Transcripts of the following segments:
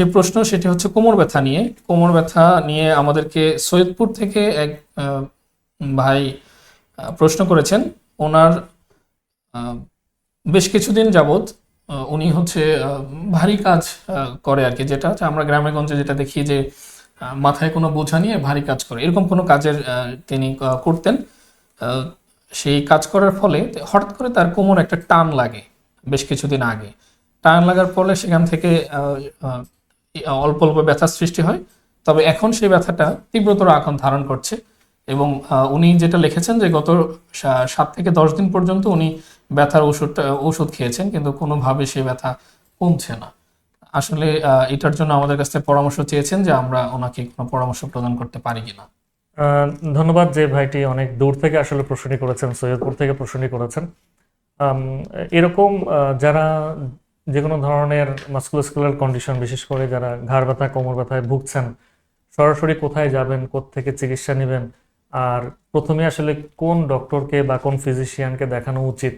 যে প্রশ্ন সেটি হচ্ছে কোমর ব্যথা নিয়ে। কোমর ব্যথা নিয়ে আমাদেরকে সৈয়দপুর থেকে এক ভাই প্রশ্ন করেছেন। ওনার আহ, বেশ কিছুদিন যাবত উনি হচ্ছে ভারী কাজ করে আর কি, যেটা হচ্ছে আমরা গ্রামে গঞ্জে যেটা দেখি যে মাথায় কোনো বোঝা নিয়ে ভারী কাজ করে, এরকম কোনো কাজের তিনি করতেন। আহ, সেই কাজ করার ফলে হঠাৎ করে তার কোমর একটা টান লাগে বেশ কিছুদিন আগে। টান লাগার ফলে সেখান থেকে আহ, অল্প অল্প ব্যথার সৃষ্টি হয়। তবে এখন সেই ব্যথাটা তীব্রতর আকার ধারণ করছে এবং উনি যেটা লিখেছেন যে গত 7 থেকে 10 দিন পর্যন্ত উনি ব্যথার ওষুধ খেয়েছেন, কিন্তু কোনোভাবে সেই ব্যথা কমছে না। আসলে এটার জন্য আমাদের কাছ থেকে পরামর্শ চেয়েছেন যে আমরা ওনাকে কোনো পরামর্শ প্রদান করতে পারি কিনা। আহ, ধন্যবাদ যে ভাইটি অনেক দূর থেকে আসলে প্রশ্নটি করেছেন, সৈয়দপুর থেকে প্রশ্নটি করেছেন। আম, এরকম যারা যে কোনো ধরনের মাস্কুলোস্কেলার কন্ডিশন, বিশেষ করে যারা ঘাড় ব্যথা কোমর ব্যথায় ভুগছেন, সরাসরি কোথায় যাবেন, কোত্থেকে চিকিৎসা নেবেন, আর প্রথমে আসলে কোন ডক্টরকে বা কোন ফিজিশিয়ানকে দেখানো উচিত,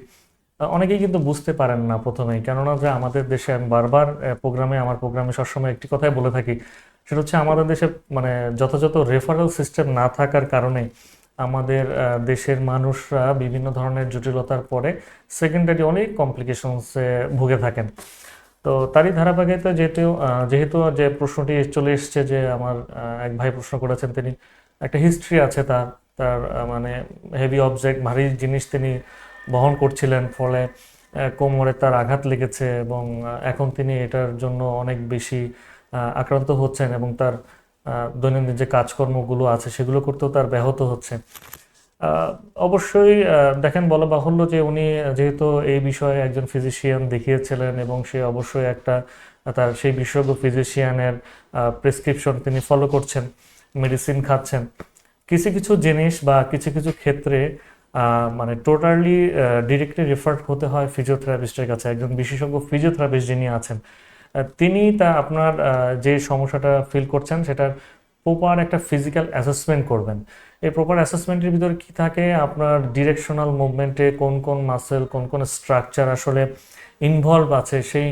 অনেকেই কিন্তু বুঝতে পারেন না প্রথমেই। কেননা যে আমাদের দেশে, আমি বারবার আমার প্রোগ্রামে সবসময় একটি কথাই বলে থাকি, সেটা হচ্ছে আমাদের দেশে মানে যথাযথ রেফারেল সিস্টেম না থাকার কারণে আমাদের দেশের মানুষরা বিভিন্ন ধরনের জটিলতার পরে সেকেন্ডারি অনেক কমপ্লিকেশনসে ভুগে থাকেন। তো তারই ধারাবাহিকতা যেহেতু যে প্রশ্নটি চলে এসছে, যে আমার এক ভাই প্রশ্ন করেছেন, তিনি একটা হিস্ট্রি আছে তার তার মানে হেভি অবজেক্ট, ভারী জিনিস তিনি বহন করছিলেন, ফলে কোমরে তার আঘাত লেগেছে এবং এখন তিনি এটার জন্য অনেক বেশি আক্রান্ত হচ্ছেন এবং তার দৈনন্দিন যে কাজকর্মগুলো আছে সেগুলো করতেও তার ব্যাহত হচ্ছে। আহ, অবশ্যই দেখেন, বলা বাহুল্য যে উনি যেহেতু এই বিষয়ে একজন ফিজিশিয়ান দেখিয়েছিলেন এবং সে অবশ্যই একটা তার সেই বিশেষজ্ঞ ফিজিশিয়ানের প্রেসক্রিপশন তিনি ফলো করছেন, মেডিসিন খাচ্ছেন। কিছু কিছু জিনিস বা কিছু কিছু ক্ষেত্রে মানে টোটালি ডিরেক্টলি রেফার হতে হয় ফিজিওথেরাপিস্টের কাছে, একজন বিশেষজ্ঞ ফিজিওথেরাপিস্ট যিনি আছেন। তিনি আপনার যে সমস্যাটা ফিল করছেন সেটার প্রপার একটা ফিজিক্যাল অ্যাসেসমেন্ট করবেন। এই প্রপার অ্যাসেসমেন্টের ভিতরে কি থাকে, আপনার ডিরেকশনাল মুভমেন্টে কোন কোন মাসেল, কোন কোন স্ট্রাকচার আসলে ইনভলভ আছে, সেই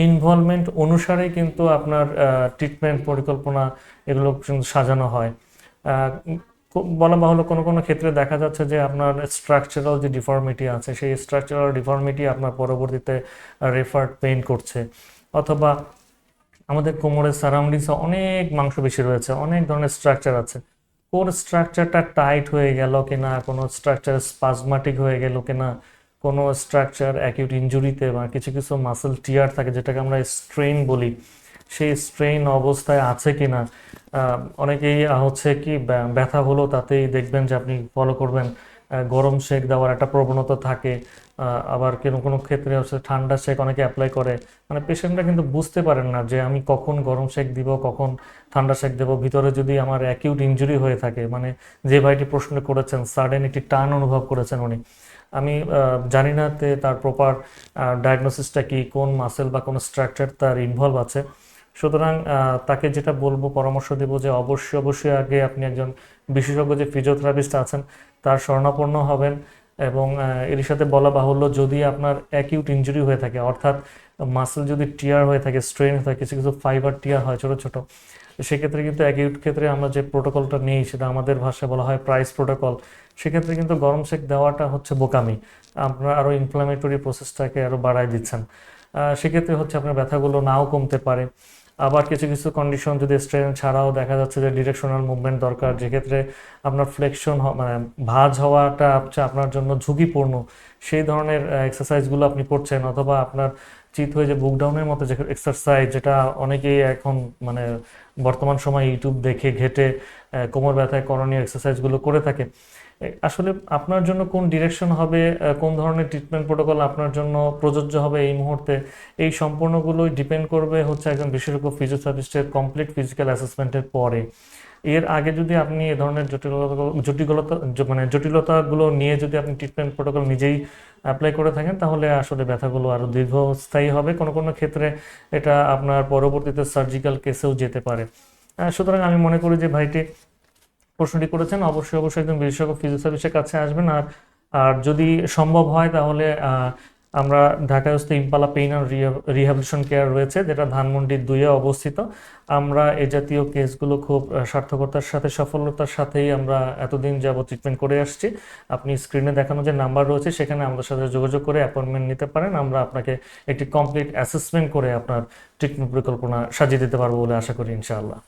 ইনভলভমেন্ট অনুসারে কিন্তু আপনার ট্রিটমেন্ট পরিকল্পনা এগুলো কিন্তু সাজানো হয়। বলা বাহুল্য কোনো কোনো ক্ষেত্রে দেখা যাচ্ছে যে আপনার স্ট্রাকচারাল যে ডিফর্মিটি আছে, সেই স্ট্রাকচারাল ডিফর্মিটি আপনার পরবর্তীতে রেফার্ড পেইন করছে, অথবা আমাদের কোমরের সারাউন্ডিংসে অনেক মাংসপেশি রয়েছে, অনেক ধরনের স্ট্রাকচার আছে। কোন স্ট্রাকচারটা টাইট হয়ে গেল কিনা, কোনো স্ট্রাকচার স্পাজমাটিক হয়ে গেল কিনা, কোনো স্ট্রাকচার অ্যাকিউট ইনজুরিতে বা কিছু কিছু মাসেল টিয়ার থাকে যেটাকে আমরা স্ট্রেইন বলি, সেই স্ট্রেইন অবস্থায় আছে কিনা। অনেকেই হচ্ছে কি ব্যথা হলো তাতেই দেখবেন যে আপনি ফলো করবেন গরম সেক দেওয়ার একটা প্রবণতা থাকে। আবার কোনো কোনো ক্ষেত্রে হচ্ছে ঠান্ডা সেক অনেকে অ্যাপ্লাই করে। মানে পেশেন্টরা কিন্তু বুঝতে পারেন না যে আমি কখন গরম সেক দিব, কখন ঠান্ডা সেক দেবো। ভিতরে যদি আমার অ্যাকিউট ইনজুরি হয়ে থাকে, মানে যে ভাইটি প্রশ্ন করেছেন সাডেন একটি টান অনুভব করেছেন উনি, আমি জানি না তার প্রপার ডায়াগনোসিসটা কি, কোন মাসেল বা কোন স্ট্রাকচার তার ইনভলভ আছে। সুতরাং তাকে যেটা বলবো, পরামর্শ দেবো যে অবশ্যই অবশ্যই আগে আপনি একজন বিশেষজ্ঞ যে ফিজিওথেরাপিস্ট আছেন তার শরণাপন্ন হবেন। এবং এর সাথে বলা বাহুল্য, যদি আপনার অ্যাকিউট ইনজুরি হয়ে থাকে, অর্থাৎ মাসেল যদি টিয়ার হয়ে থাকে, স্ট্রেন হয়ে থাকে, কিছু কিছু ফাইবার টিয়ার হয় ছোট ছোট, সেক্ষেত্রে কিন্তু অ্যাকিউট ক্ষেত্রে আমরা যে প্রোটোকলটা নিই সেটা আমাদের ভাষায় বলা হয় প্রাইস প্রোটোকল। সেক্ষেত্রে কিন্তু গরম সেক দেওয়াটা হচ্ছে বোকামি, আপনার আরও ইনফ্লামেটরি প্রসেসটাকে আরও বাড়ায় দিচ্ছেন। সেক্ষেত্রে হচ্ছে আপনার ব্যথাগুলো নাও কমতে পারে। আবার কিছু কিছু কন্ডিশন যদি স্ট্রেন ছাড়াও দেখা যাচ্ছে যে ডিরেকশনাল মুভমেন্ট দরকার, যেক্ষেত্রে আপনার ফ্লেকশন মানে ভাঁজ হওয়াটা হচ্ছে আপনার জন্য ঝুঁকিপূর্ণ, সেই ধরনের এক্সারসাইজগুলো আপনি করছেন, অথবা আপনার চিত হয়ে যে বুক ডাউনের মতো যে এক্সারসাইজ, যেটা অনেকেই এখন মানে বর্তমান সময় ইউটিউব দেখে ঘেটে কোমর ব্যথায় করণীয় এক্সারসাইজগুলো করে থাকে। আসলে আপনার জন্য কোন ডিরেকশন হবে, কোন ধরনের ট্রিটমেন্ট প্রোটোকল আপনার জন্য প্রযোজ্য হবে এই মুহূর্তে, এই সম্পূর্ণগুলোই ডিপেন্ড করবে হচ্ছে একজন বিশেষজ্ঞ ফিজিওথেরাপিস্টের কমপ্লিট ফিজিক্যাল অ্যাসেসমেন্টের পরে। এর আগে যদি আপনি এ ধরনের জটিলতাগুলো নিয়ে যদি আপনি ট্রিটমেন্ট প্রোটোকল নিজেই অ্যাপ্লাই করে থাকেন, তাহলে আসলে ব্যথাগুলো আরও দীর্ঘস্থায়ী হবে। কোনো কোনো ক্ষেত্রে এটা আপনার পরবর্তীতে সার্জিক্যাল কেসেও যেতে পারে। সুতরাং আমি মনে করি যে ভাইটি প্রশ্নটি করেছেন, অবশ্যই অবশ্যই একজন বিশেষজ্ঞ ফিজিওথেরাপিস্টের কাছে আসবেন। আর আর যদি সম্ভব হয় তাহলে আমরা ঢাকাস্থ Impala Pain and Rehabilitation Care রয়েছে, যেটা ধানমন্ডি 2-এ অবস্থিত। আমরা এই জাতীয় কেসগুলো খুব সার্থকতার সাথে, সফলতার সাথেই আমরা এতদিন যাবত ট্রিটমেন্ট করে আসছি। আপনি স্ক্রিনে দেখানো যে নাম্বার রয়েছে সেখানে আমাদের সাথে যোগাযোগ করে অ্যাপয়েন্টমেন্ট নিতে পারেন। আমরা আপনাকে একটি কমপ্লিট অ্যাসেসমেন্ট করে আপনার ট্রিটমেন্ট পরিকল্পনা সাজিয়ে দিতে পারবো বলে আশা করি ইনশাআল্লাহ।